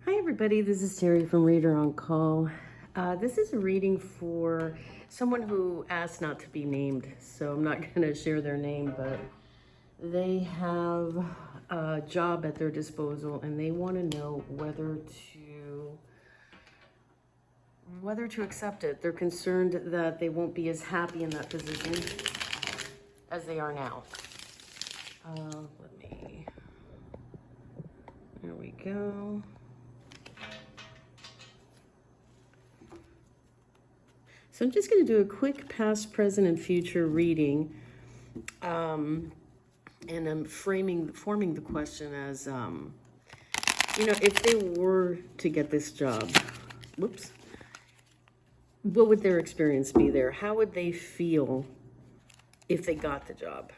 Hi everybody, this is Terry from Reader on Call. This is a reading for someone who asked not to be named, so I'm not going to share their name, but they have a job at their disposal and they want to know whether to accept it. They're concerned that they won't be as happy in that position as they are now. There we go. So I'm just going to do a quick past, present, and future reading. And I'm forming the question as, if they were to get this job, what would their experience be there? How would they feel if they got the job?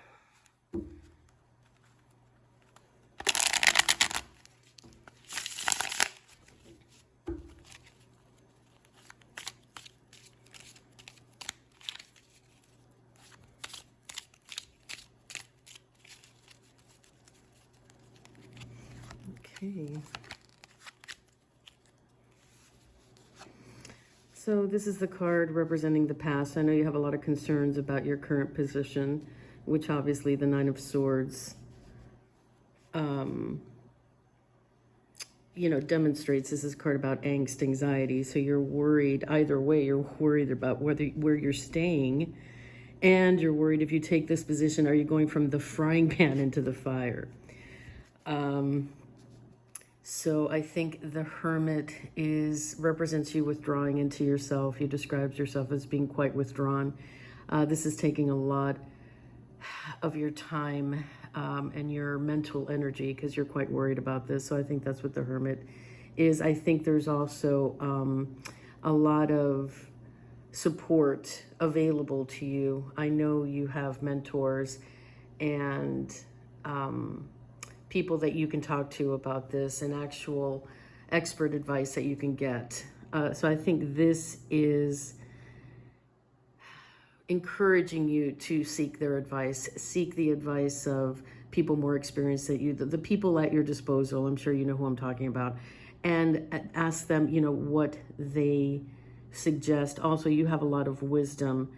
Okay. So this is the card representing the past. I know you have a lot of concerns about your current position, which obviously the Nine of Swords, demonstrates. This is a card about angst, anxiety. So you're worried either way. You're worried about where you're staying, and you're worried if you take this position, are you going from the frying pan into the fire? So I think the Hermit represents you withdrawing into yourself. He describes yourself as being quite withdrawn. This is taking a lot of your time and your mental energy because you're quite worried about this. So I think that's what the Hermit is. I think there's also a lot of support available to you. I know you have mentors and people that you can talk to about this and actual expert advice that you can get. So I think this is encouraging you to seek their advice, seek the advice of people more experienced than you, the people at your disposal. I'm sure you know who I'm talking about, and ask them, what they suggest. Also, you have a lot of wisdom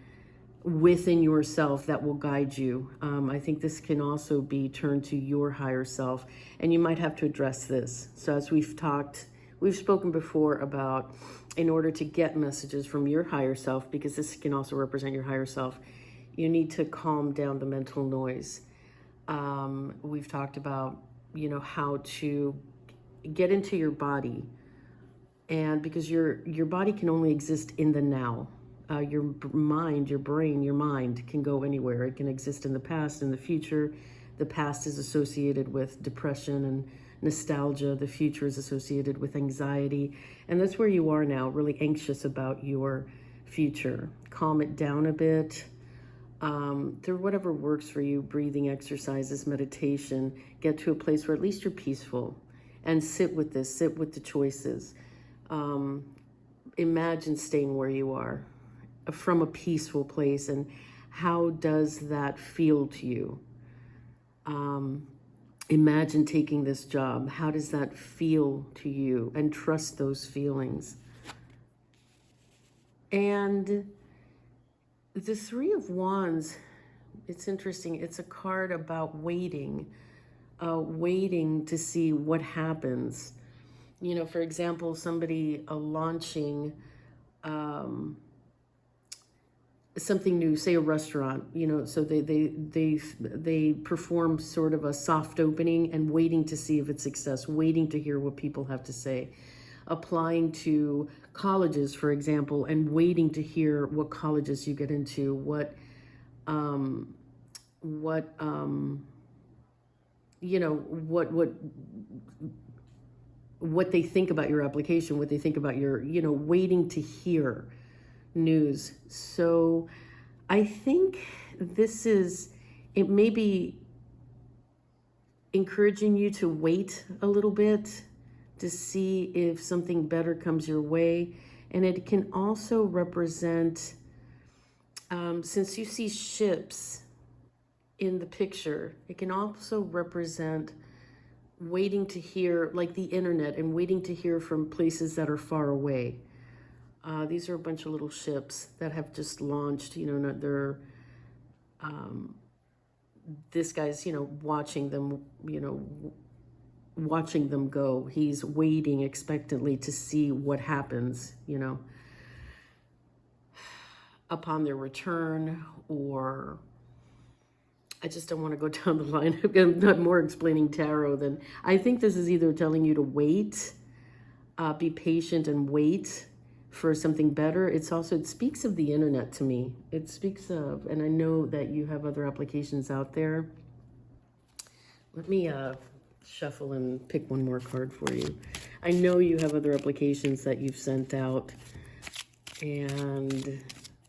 within yourself that will guide you. I think this can also be turned to your higher self, and you might have to address this. So as we've spoken before about, in order to get messages from your higher self, because this can also represent your higher self, you need to calm down the mental noise. We've talked about, how to get into your body, and because your body can only exist in the now. Your mind, your brain, your mind can go anywhere. It can exist in the past, in the future. The past is associated with depression and nostalgia. The future is associated with anxiety. And that's where you are now, really anxious about your future. Calm it down a bit. Through whatever works for you, breathing exercises, meditation, get to a place where at least you're peaceful. And sit with this, sit with the choices. Imagine staying where you are, from a peaceful place, and how does that feel to you? Imagine taking this job. How does that feel to you? And trust those feelings. And the Three of Wands, it's interesting. It's a card about waiting to see what happens. For example, somebody launching something new, say a restaurant, so they perform sort of a soft opening and waiting to see if it's success, waiting to hear what people have to say. Applying to colleges, for example, and waiting to hear what colleges you get into, what they think about your application, what they think about your, waiting to hear news. So I think it may be encouraging you to wait a little bit to see if something better comes your way. And it can also represent, since you see ships in the picture, it can also represent waiting to hear, like the internet, and waiting to hear from places that are far away. These are a bunch of little ships that have just launched, they're, this guy's, watching them, watching them go. He's waiting expectantly to see what happens, upon their return, or I just don't want to go down the line. I'm not more explaining tarot than I think this is either telling you to wait, be patient and wait for something better. It speaks of the internet to me. It speaks of, and I know that you have other applications out there. Let me shuffle and pick one more card for you. I know you have other applications that you've sent out, and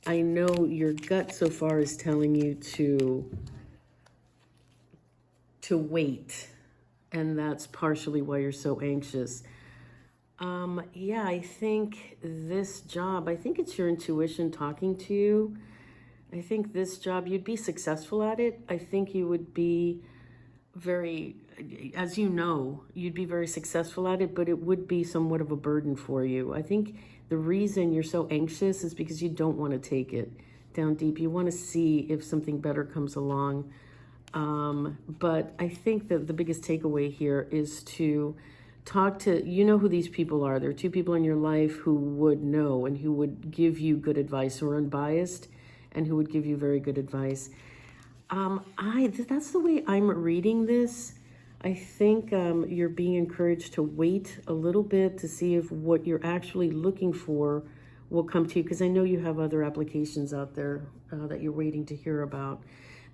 I know your gut so far is telling you to wait, and that's partially why you're so anxious. Yeah, I think this job, I think it's your intuition talking to you. I think this job, you'd be successful at it. I think you would be very, as you know, you'd be very successful at it, but it would be somewhat of a burden for you. I think the reason you're so anxious is because you don't want to take it down deep. You want to see if something better comes along. But I think that the biggest takeaway here is to talk to, who these people are. There are two people in your life who would know and who would give you good advice, who are unbiased and who would give you very good advice. That's the way I'm reading this. I think you're being encouraged to wait a little bit to see if what you're actually looking for will come to you, because I know you have other applications out there that you're waiting to hear about.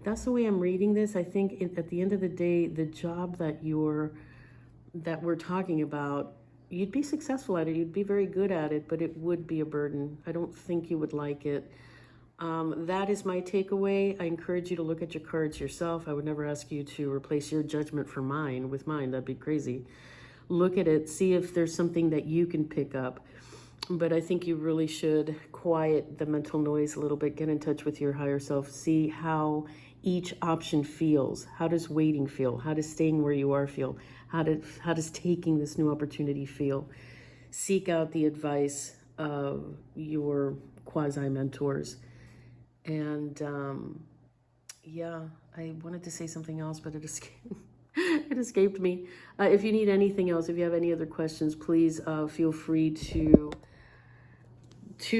That's the way I'm reading this. I think at the end of the day, the job that we're talking about, you'd be successful at it. You'd be very good at it, but it would be a burden. I don't think you would like it. That is my takeaway. I encourage you to look at your cards yourself. I would never ask you to replace your judgment for mine with mine. That'd be crazy. Look at it, see if there's something that you can pick up. But I think you really should quiet the mental noise a little bit, get in touch with your higher self, see how each option feels. How does waiting feel? How does staying where you are feel? How does taking this new opportunity feel? Seek out the advice of your quasi-mentors. And yeah, I wanted to say something else, but it escaped me. If you need anything else, if you have any other questions, please feel free to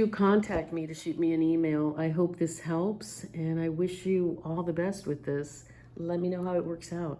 contact me, to shoot me an email. I hope this helps, and I wish you all the best with this. Let me know how it works out.